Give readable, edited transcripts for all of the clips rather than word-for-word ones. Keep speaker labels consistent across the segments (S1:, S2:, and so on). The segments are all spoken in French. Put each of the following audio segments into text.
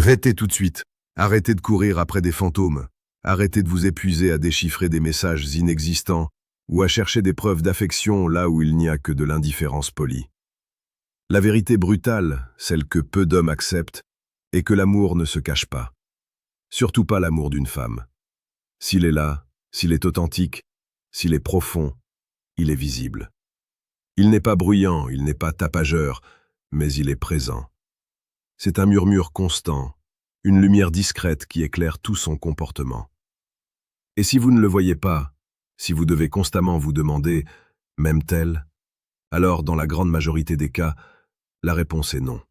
S1: Arrêtez tout de suite. Arrêtez de courir après des fantômes. Arrêtez de vous épuiser à déchiffrer des messages inexistants ou à chercher des preuves d'affection là où il n'y a que de l'indifférence polie. La vérité brutale, celle que peu d'hommes acceptent, est que l'amour ne se cache pas. Surtout pas l'amour d'une femme. S'il est là, s'il est authentique, s'il est profond, il est visible. Il n'est pas bruyant, il n'est pas tapageur, mais il est présent. C'est un murmure constant, une lumière discrète qui éclaire tout son comportement. Et si vous ne le voyez pas, si vous devez constamment vous demander « m'aime-t-elle ?», alors dans la grande majorité des cas, la réponse est non.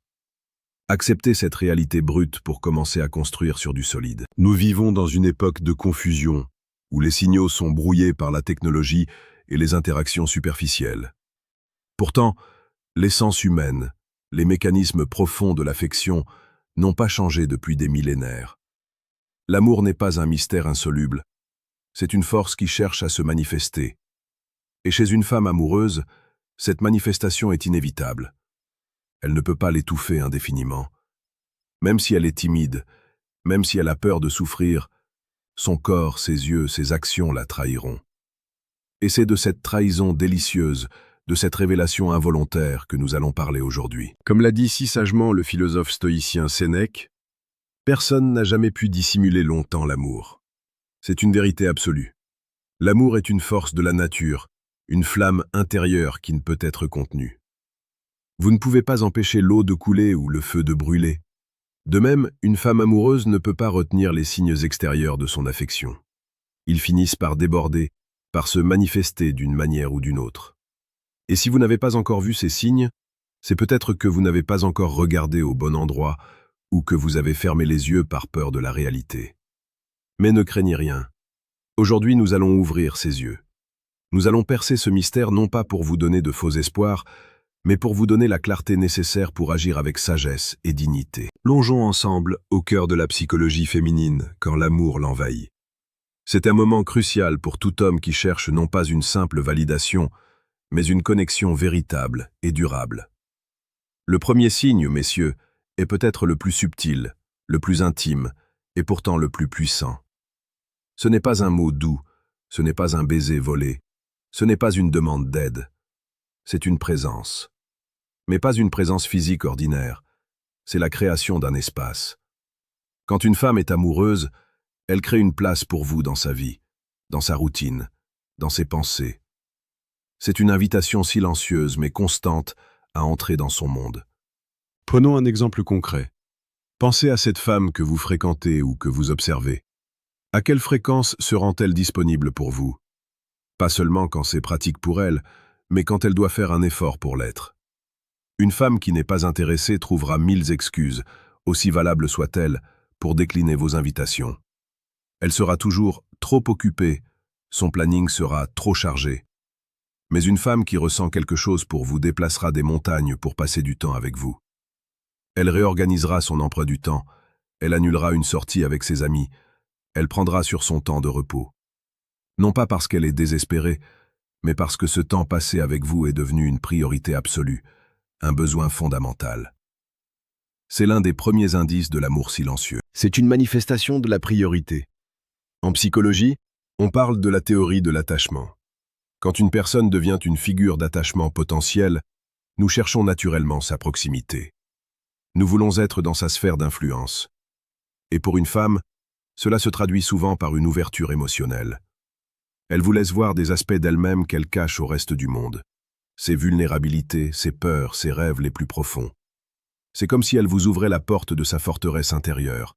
S1: Acceptez cette réalité brute pour commencer à construire sur du solide. Nous vivons dans une époque de confusion, où les signaux sont brouillés par la technologie et les interactions superficielles. Pourtant, l'essence humaine, les mécanismes profonds de l'affection n'ont pas changé depuis des millénaires. L'amour n'est pas un mystère insoluble, c'est une force qui cherche à se manifester. Et chez une femme amoureuse, cette manifestation est inévitable. Elle ne peut pas l'étouffer indéfiniment. Même si elle est timide, même si elle a peur de souffrir, son corps, ses yeux, ses actions la trahiront. Et c'est de cette trahison délicieuse, de cette révélation involontaire que nous allons parler aujourd'hui. Comme l'a dit si sagement le philosophe stoïcien Sénèque, personne n'a jamais pu dissimuler longtemps l'amour. C'est une vérité absolue. L'amour est une force de la nature, une flamme intérieure qui ne peut être contenue. Vous ne pouvez pas empêcher l'eau de couler ou le feu de brûler. De même, une femme amoureuse ne peut pas retenir les signes extérieurs de son affection. Ils finissent par déborder, par se manifester d'une manière ou d'une autre. Et si vous n'avez pas encore vu ces signes, c'est peut-être que vous n'avez pas encore regardé au bon endroit ou que vous avez fermé les yeux par peur de la réalité. Mais ne craignez rien. Aujourd'hui, nous allons ouvrir ces yeux. Nous allons percer ce mystère non pas pour vous donner de faux espoirs, mais pour vous donner la clarté nécessaire pour agir avec sagesse et dignité. Plongeons ensemble au cœur de la psychologie féminine quand l'amour l'envahit. C'est un moment crucial pour tout homme qui cherche non pas une simple validation, mais une connexion véritable et durable. Le premier signe, messieurs, est peut-être le plus subtil, le plus intime, et pourtant le plus puissant. Ce n'est pas un mot doux, ce n'est pas un baiser volé, ce n'est pas une demande d'aide, c'est une présence. Mais pas une présence physique ordinaire, c'est la création d'un espace. Quand une femme est amoureuse, elle crée une place pour vous dans sa vie, dans sa routine, dans ses pensées. C'est une invitation silencieuse mais constante à entrer dans son monde. Prenons un exemple concret. Pensez à cette femme que vous fréquentez ou que vous observez. À quelle fréquence se rend-elle disponible pour vous? Pas seulement quand c'est pratique pour elle, mais quand elle doit faire un effort pour l'être. Une femme qui n'est pas intéressée trouvera 1000 excuses, aussi valables soient-elles, pour décliner vos invitations. Elle sera toujours trop occupée, son planning sera trop chargé. Mais une femme qui ressent quelque chose pour vous déplacera des montagnes pour passer du temps avec vous. Elle réorganisera son emploi du temps, elle annulera une sortie avec ses amis, elle prendra sur son temps de repos. Non pas parce qu'elle est désespérée, mais parce que ce temps passé avec vous est devenu une priorité absolue, un besoin fondamental. C'est l'un des premiers indices de l'amour silencieux. C'est une manifestation de la priorité. En psychologie, on parle de la théorie de l'attachement. Quand une personne devient une figure d'attachement potentiel, nous cherchons naturellement sa proximité. Nous voulons être dans sa sphère d'influence. Et pour une femme, cela se traduit souvent par une ouverture émotionnelle. Elle vous laisse voir des aspects d'elle-même qu'elle cache au reste du monde. Ses vulnérabilités, ses peurs, ses rêves les plus profonds. C'est comme si elle vous ouvrait la porte de sa forteresse intérieure,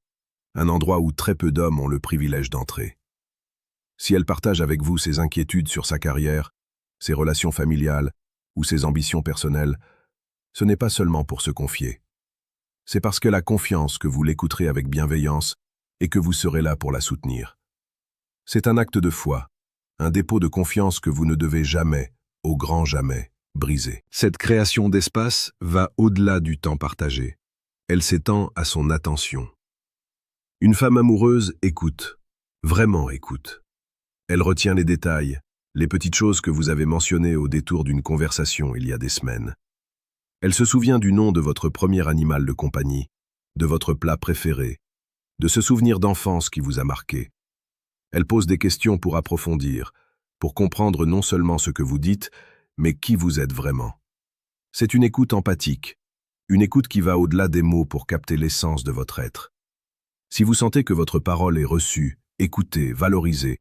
S1: un endroit où très peu d'hommes ont le privilège d'entrer. Si elle partage avec vous ses inquiétudes sur sa carrière, ses relations familiales ou ses ambitions personnelles, ce n'est pas seulement pour se confier. C'est parce qu'elle a confiance que vous l'écouterez avec bienveillance et que vous serez là pour la soutenir. C'est un acte de foi, un dépôt de confiance que vous ne devez jamais, au grand jamais, briser. Cette création d'espace va au-delà du temps partagé. Elle s'étend à son attention. Une femme amoureuse écoute, vraiment écoute. Elle retient les détails, les petites choses que vous avez mentionnées au détour d'une conversation il y a des semaines. Elle se souvient du nom de votre premier animal de compagnie, de votre plat préféré, de ce souvenir d'enfance qui vous a marqué. Elle pose des questions pour approfondir, pour comprendre non seulement ce que vous dites, mais qui vous êtes vraiment. C'est une écoute empathique, une écoute qui va au-delà des mots pour capter l'essence de votre être. Si vous sentez que votre parole est reçue, écoutée, valorisée,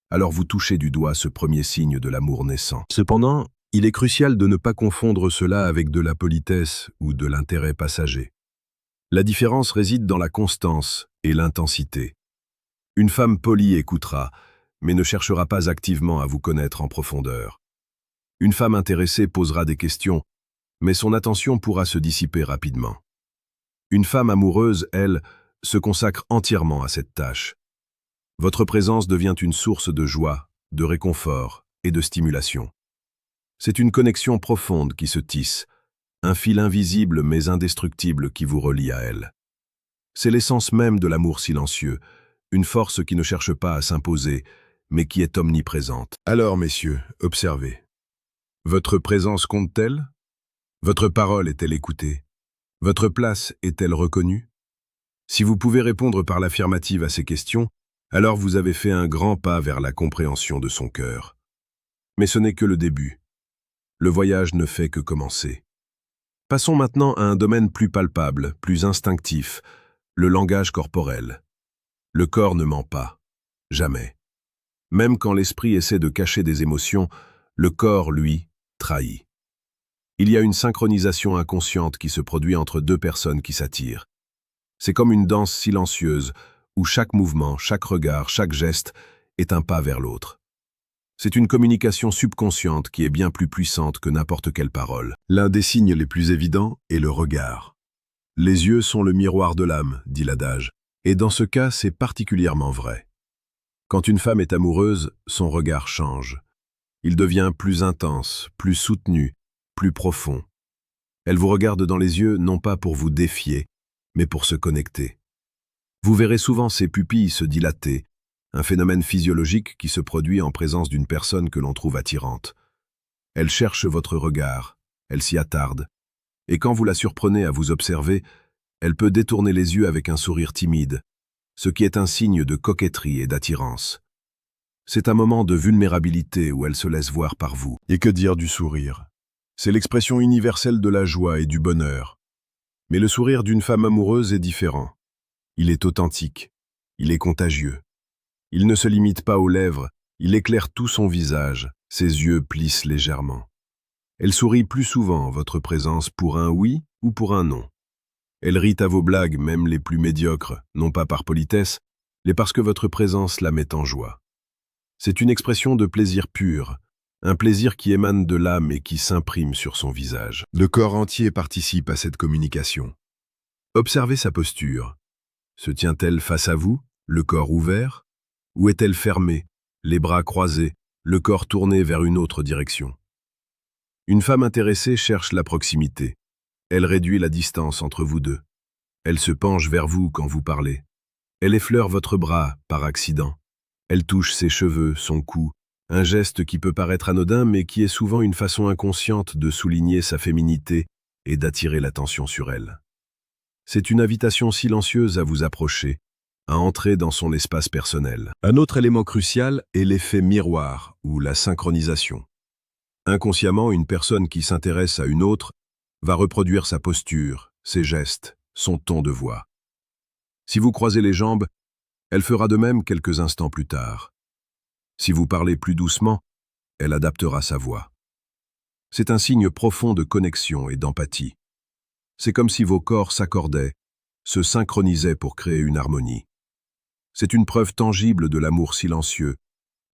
S1: alors vous touchez du doigt ce premier signe de l'amour naissant. Cependant, il est crucial de ne pas confondre cela avec de la politesse ou de l'intérêt passager. La différence réside dans la constance et l'intensité. Une femme polie écoutera, mais ne cherchera pas activement à vous connaître en profondeur. Une femme intéressée posera des questions, mais son attention pourra se dissiper rapidement. Une femme amoureuse, elle, se consacre entièrement à cette tâche. Votre présence devient une source de joie, de réconfort et de stimulation. C'est une connexion profonde qui se tisse, un fil invisible mais indestructible qui vous relie à elle. C'est l'essence même de l'amour silencieux, une force qui ne cherche pas à s'imposer, mais qui est omniprésente. Alors, messieurs, observez. Votre présence compte-t-elle? Votre parole est-elle écoutée? Votre place est-elle reconnue? Si vous pouvez répondre par l'affirmative à ces questions, alors vous avez fait un grand pas vers la compréhension de son cœur. Mais ce n'est que le début. Le voyage ne fait que commencer. Passons maintenant à un domaine plus palpable, plus instinctif, le langage corporel. Le corps ne ment pas. Jamais. Même quand l'esprit essaie de cacher des émotions, le corps, lui, trahit. Il y a une synchronisation inconsciente qui se produit entre deux personnes qui s'attirent. C'est comme une danse silencieuse où chaque mouvement, chaque regard, chaque geste est un pas vers l'autre. C'est une communication subconsciente qui est bien plus puissante que n'importe quelle parole. L'un des signes les plus évidents est le regard. Les yeux sont le miroir de l'âme, dit l'adage, et dans ce cas, c'est particulièrement vrai. Quand une femme est amoureuse, son regard change. Il devient plus intense, plus soutenu, plus profond. Elle vous regarde dans les yeux non pas pour vous défier, mais pour se connecter. Vous verrez souvent ses pupilles se dilater, un phénomène physiologique qui se produit en présence d'une personne que l'on trouve attirante. Elle cherche votre regard, elle s'y attarde, et quand vous la surprenez à vous observer, elle peut détourner les yeux avec un sourire timide, ce qui est un signe de coquetterie et d'attirance. C'est un moment de vulnérabilité où elle se laisse voir par vous. Et que dire du sourire? C'est l'expression universelle de la joie et du bonheur. Mais le sourire d'une femme amoureuse est différent. Il est authentique, il est contagieux. Il ne se limite pas aux lèvres, il éclaire tout son visage, ses yeux plissent légèrement. Elle sourit plus souvent en votre présence pour un oui ou pour un non. Elle rit à vos blagues, même les plus médiocres, non pas par politesse, mais parce que votre présence la met en joie. C'est une expression de plaisir pur, un plaisir qui émane de l'âme et qui s'imprime sur son visage. Le corps entier participe à cette communication. Observez sa posture. Se tient-elle face à vous, le corps ouvert? Ou est-elle fermée, les bras croisés, le corps tourné vers une autre direction? Une femme intéressée cherche la proximité. Elle réduit la distance entre vous deux. Elle se penche vers vous quand vous parlez. Elle effleure votre bras par accident. Elle touche ses cheveux, son cou, un geste qui peut paraître anodin mais qui est souvent une façon inconsciente de souligner sa féminité et d'attirer l'attention sur elle. C'est une invitation silencieuse à vous approcher, à entrer dans son espace personnel. Un autre élément crucial est l'effet miroir ou la synchronisation. Inconsciemment, une personne qui s'intéresse à une autre va reproduire sa posture, ses gestes, son ton de voix. Si vous croisez les jambes, elle fera de même quelques instants plus tard. Si vous parlez plus doucement, elle adaptera sa voix. C'est un signe profond de connexion et d'empathie. C'est comme si vos corps s'accordaient, se synchronisaient pour créer une harmonie. C'est une preuve tangible de l'amour silencieux,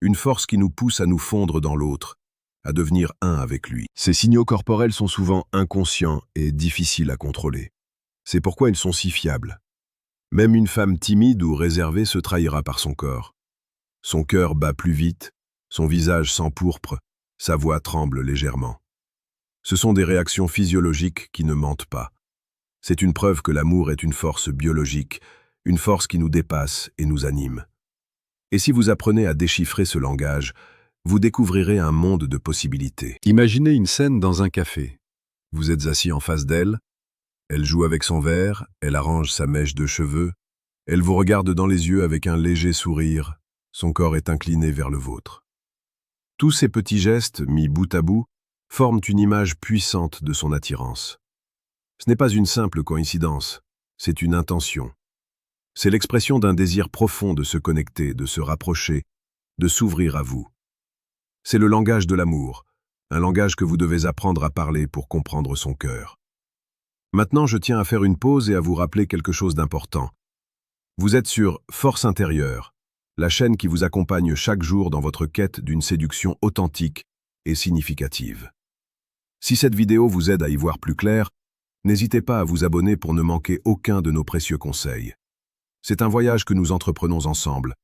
S1: une force qui nous pousse à nous fondre dans l'autre, à devenir un avec lui. Ces signaux corporels sont souvent inconscients et difficiles à contrôler. C'est pourquoi ils sont si fiables. Même une femme timide ou réservée se trahira par son corps. Son cœur bat plus vite, son visage s'empourpre, sa voix tremble légèrement. Ce sont des réactions physiologiques qui ne mentent pas. C'est une preuve que l'amour est une force biologique, une force qui nous dépasse et nous anime. Et si vous apprenez à déchiffrer ce langage, vous découvrirez un monde de possibilités. Imaginez une scène dans un café. Vous êtes assis en face d'elle, Elle joue avec son verre, elle arrange sa mèche de cheveux, elle vous regarde dans les yeux avec un léger sourire, son corps est incliné vers le vôtre. Tous ces petits gestes, mis bout à bout, forment une image puissante de son attirance. Ce n'est pas une simple coïncidence, c'est une intention. C'est l'expression d'un désir profond de se connecter, de se rapprocher, de s'ouvrir à vous. C'est le langage de l'amour, un langage que vous devez apprendre à parler pour comprendre son cœur. Maintenant, je tiens à faire une pause et à vous rappeler quelque chose d'important. Vous êtes sur Force intérieure, la chaîne qui vous accompagne chaque jour dans votre quête d'une séduction authentique et significative. Si cette vidéo vous aide à y voir plus clair, n'hésitez pas à vous abonner pour ne manquer aucun de nos précieux conseils. C'est un voyage que nous entreprenons ensemble,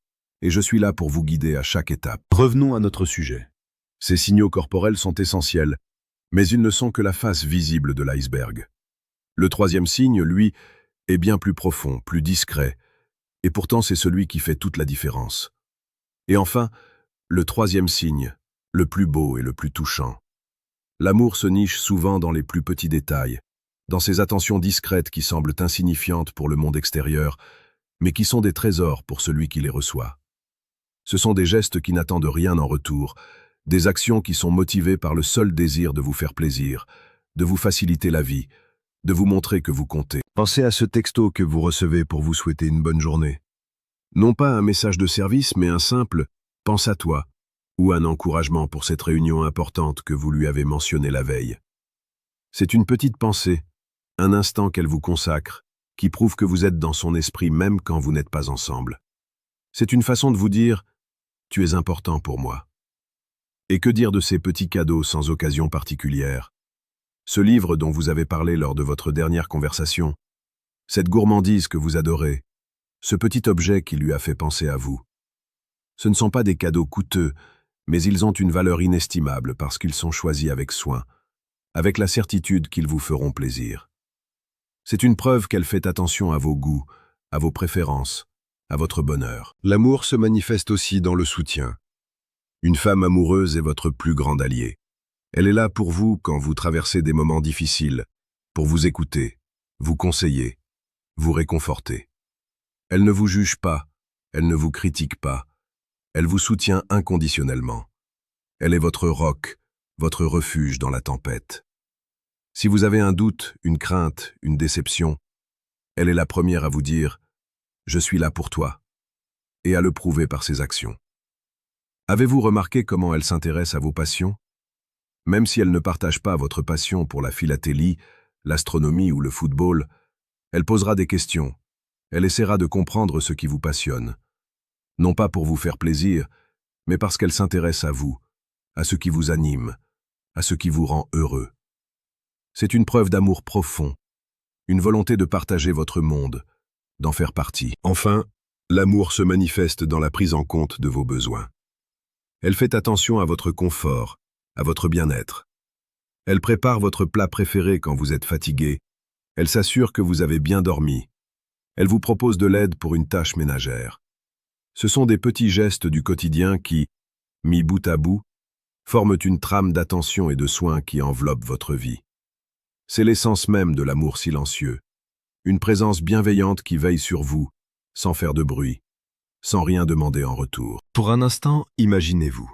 S1: et je suis là pour vous guider à chaque étape. Revenons à notre sujet. Ces signaux corporels sont essentiels, mais ils ne sont que la face visible de l'iceberg. Le troisième signe, lui, est bien plus profond, plus discret, et pourtant c'est celui qui fait toute la différence. Et enfin, le troisième signe, le plus beau et le plus touchant. L'amour se niche souvent dans les plus petits détails, dans ces attentions discrètes qui semblent insignifiantes pour le monde extérieur, mais qui sont des trésors pour celui qui les reçoit. Ce sont des gestes qui n'attendent rien en retour, des actions qui sont motivées par le seul désir de vous faire plaisir, de vous faciliter la vie, de vous montrer que vous comptez. Pensez à ce texto que vous recevez pour vous souhaiter une bonne journée. Non pas un message de service, mais un simple « pense à toi » ou un encouragement pour cette réunion importante que vous lui avez mentionnée la veille. C'est une petite pensée, un instant qu'elle vous consacre, qui prouve que vous êtes dans son esprit même quand vous n'êtes pas ensemble. C'est une façon de vous dire « tu es important pour moi ». Et que dire de ces petits cadeaux sans occasion particulière? Ce livre dont vous avez parlé lors de votre dernière conversation, cette gourmandise que vous adorez, ce petit objet qui lui a fait penser à vous. Ce ne sont pas des cadeaux coûteux, mais ils ont une valeur inestimable parce qu'ils sont choisis avec soin, avec la certitude qu'ils vous feront plaisir. C'est une preuve qu'elle fait attention à vos goûts, à vos préférences, à votre bonheur. L'amour se manifeste aussi dans le soutien. Une femme amoureuse est votre plus grand allié. Elle est là pour vous quand vous traversez des moments difficiles, pour vous écouter, vous conseiller, vous réconforter. Elle ne vous juge pas, elle ne vous critique pas, elle vous soutient inconditionnellement. Elle est votre roc, votre refuge dans la tempête. Si vous avez un doute, une crainte, une déception, elle est la première à vous dire « Je suis là pour toi » et à le prouver par ses actions. Avez-vous remarqué comment elle s'intéresse à vos passions? Même si elle ne partage pas votre passion pour la philatélie, l'astronomie ou le football, elle posera des questions. Elle essaiera de comprendre ce qui vous passionne. Non pas pour vous faire plaisir, mais parce qu'elle s'intéresse à vous, à ce qui vous anime, à ce qui vous rend heureux. C'est une preuve d'amour profond, une volonté de partager votre monde, d'en faire partie. Enfin, l'amour se manifeste dans la prise en compte de vos besoins. Elle fait attention à votre confort, à votre bien-être. Elle prépare votre plat préféré quand vous êtes fatigué. Elle s'assure que vous avez bien dormi. Elle vous propose de l'aide pour une tâche ménagère. Ce sont des petits gestes du quotidien qui, mis bout à bout, forment une trame d'attention et de soins qui enveloppe votre vie. C'est l'essence même de l'amour silencieux, une présence bienveillante qui veille sur vous, sans faire de bruit, sans rien demander en retour. Pour un instant, imaginez-vous.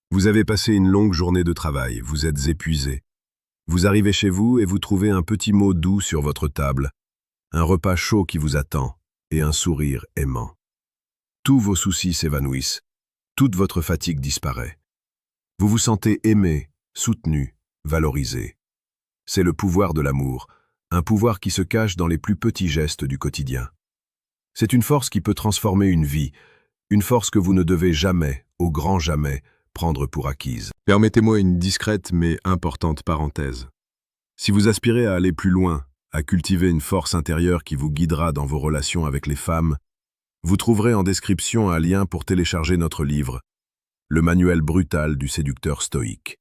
S1: Vous avez passé une longue journée de travail, vous êtes épuisé. Vous arrivez chez vous et vous trouvez un petit mot doux sur votre table, un repas chaud qui vous attend et un sourire aimant. Tous vos soucis s'évanouissent, toute votre fatigue disparaît. Vous vous sentez aimé, soutenu, valorisé. C'est le pouvoir de l'amour, un pouvoir qui se cache dans les plus petits gestes du quotidien. C'est une force qui peut transformer une vie, une force que vous ne devez jamais, au grand jamais, prendre pour acquise. Permettez-moi une discrète mais importante parenthèse. Si vous aspirez à aller plus loin, à cultiver une force intérieure qui vous guidera dans vos relations avec les femmes, vous trouverez en description un lien pour télécharger notre livre, Le manuel brutal du séducteur stoïque.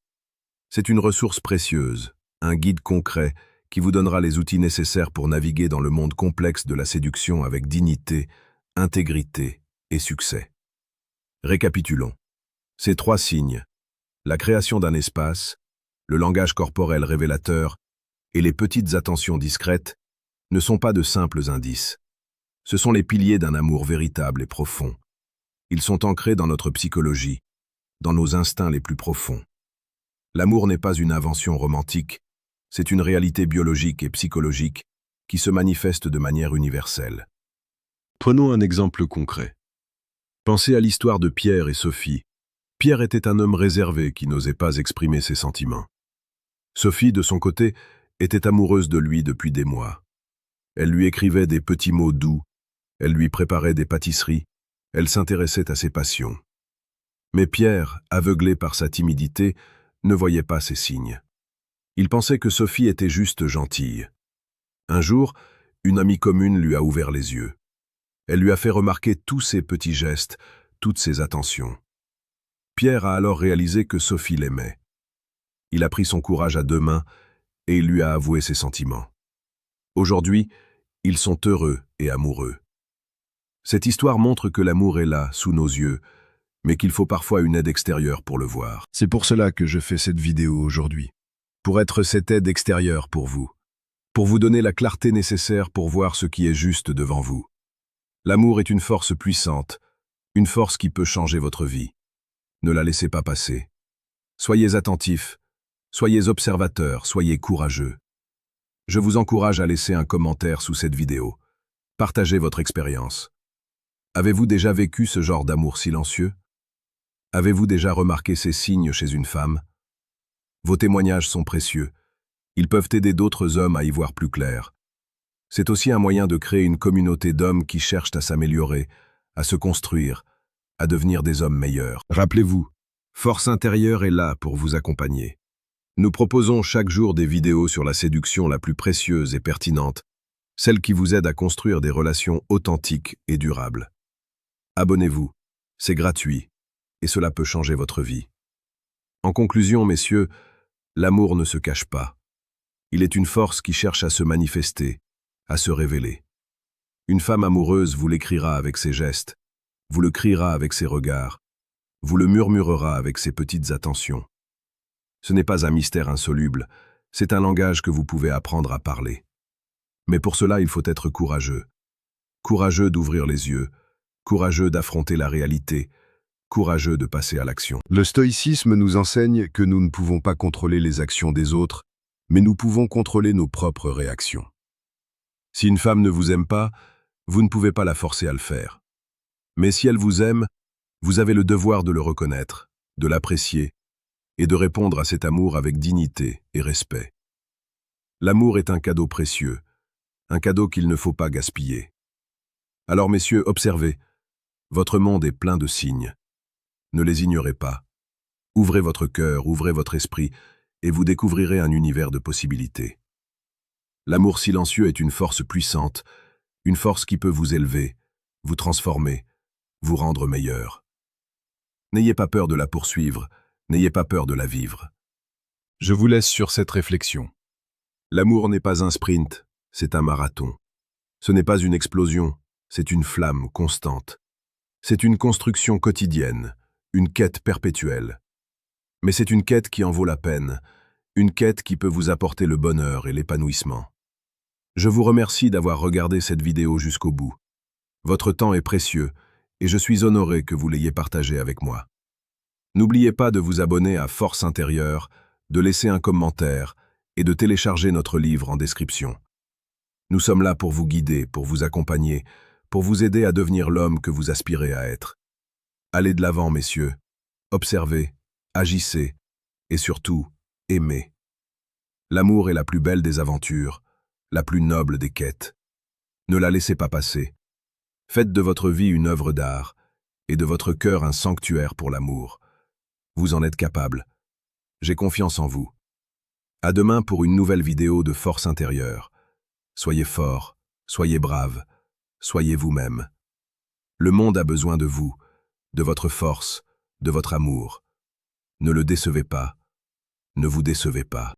S1: C'est une ressource précieuse, un guide concret qui vous donnera les outils nécessaires pour naviguer dans le monde complexe de la séduction avec dignité, intégrité et succès. Récapitulons. Ces 3 signes, la création d'un espace, le langage corporel révélateur Et les petites attentions discrètes ne sont pas de simples indices. Ce sont les piliers d'un amour véritable et profond. Ils sont ancrés dans notre psychologie, dans nos instincts les plus profonds. L'amour n'est pas une invention romantique, c'est une réalité biologique et psychologique qui se manifeste de manière universelle. Prenons un exemple concret. Pensez à l'histoire de Pierre et Sophie. Pierre était un homme réservé qui n'osait pas exprimer ses sentiments. Sophie, de son côté, était amoureuse de lui depuis des mois. Elle lui écrivait des petits mots doux, elle lui préparait des pâtisseries, elle s'intéressait à ses passions. Mais Pierre, aveuglé par sa timidité, ne voyait pas ces signes. Il pensait que Sophie était juste gentille. Un jour, une amie commune lui a ouvert les yeux. Elle lui a fait remarquer tous ses petits gestes, toutes ses attentions. Pierre a alors réalisé que Sophie l'aimait. Il a pris son courage à deux mains et il lui a avoué ses sentiments. Aujourd'hui, ils sont heureux et amoureux. Cette histoire montre que l'amour est là, sous nos yeux, mais qu'il faut parfois une aide extérieure pour le voir. C'est pour cela que je fais cette vidéo aujourd'hui. Pour être cette aide extérieure pour vous donner la clarté nécessaire pour voir ce qui est juste devant vous. L'amour est une force puissante, une force qui peut changer votre vie. Ne la laissez pas passer. Soyez attentifs, soyez observateurs, soyez courageux. Je vous encourage à laisser un commentaire sous cette vidéo. Partagez votre expérience. Avez-vous déjà vécu ce genre d'amour silencieux? Avez-vous déjà remarqué ces signes chez une femme? Vos témoignages sont précieux. Ils peuvent aider d'autres hommes à y voir plus clair. C'est aussi un moyen de créer une communauté d'hommes qui cherchent à s'améliorer, à se construire, à devenir des hommes meilleurs. Rappelez-vous, Force Intérieure est là pour vous accompagner. Nous proposons chaque jour des vidéos sur la séduction la plus précieuse et pertinente, celle qui vous aide à construire des relations authentiques et durables. Abonnez-vous, c'est gratuit, et cela peut changer votre vie. En conclusion, messieurs, l'amour ne se cache pas. Il est une force qui cherche à se manifester, à se révéler. Une femme amoureuse vous l'écrira avec ses gestes, vous le criera avec ses regards, vous le murmurera avec ses petites attentions. Ce n'est pas un mystère insoluble, c'est un langage que vous pouvez apprendre à parler. Mais pour cela, il faut être courageux. Courageux d'ouvrir les yeux, courageux d'affronter la réalité, courageux de passer à l'action. Le stoïcisme nous enseigne que nous ne pouvons pas contrôler les actions des autres, mais nous pouvons contrôler nos propres réactions. Si une femme ne vous aime pas, vous ne pouvez pas la forcer à le faire. Mais si elle vous aime, vous avez le devoir de le reconnaître, de l'apprécier et de répondre à cet amour avec dignité et respect. L'amour est un cadeau précieux, un cadeau qu'il ne faut pas gaspiller. Alors messieurs, observez, votre monde est plein de signes. Ne les ignorez pas. Ouvrez votre cœur, ouvrez votre esprit, et vous découvrirez un univers de possibilités. L'amour silencieux est une force puissante, une force qui peut vous élever, vous transformer, vous rendre meilleur. N'ayez pas peur de la poursuivre, n'ayez pas peur de la vivre. Je vous laisse sur cette réflexion. L'amour n'est pas un sprint, c'est un marathon. Ce n'est pas une explosion, c'est une flamme constante. C'est une construction quotidienne, une quête perpétuelle. Mais c'est une quête qui en vaut la peine, une quête qui peut vous apporter le bonheur et l'épanouissement. Je vous remercie d'avoir regardé cette vidéo jusqu'au bout. Votre temps est précieux et je suis honoré que vous l'ayez partagé avec moi. N'oubliez pas de vous abonner à Force Intérieure, de laisser un commentaire et de télécharger notre livre en description. Nous sommes là pour vous guider, pour vous accompagner, pour vous aider à devenir l'homme que vous aspirez à être. Allez de l'avant, messieurs. Observez, agissez et surtout, aimez. L'amour est la plus belle des aventures, la plus noble des quêtes. Ne la laissez pas passer. Faites de votre vie une œuvre d'art et de votre cœur un sanctuaire pour l'amour. Vous en êtes capable. J'ai confiance en vous. À demain pour une nouvelle vidéo de Force Intérieure. Soyez forts, soyez braves, soyez vous-même. Le monde a besoin de vous, de votre force, de votre amour. Ne le décevez pas, ne vous décevez pas.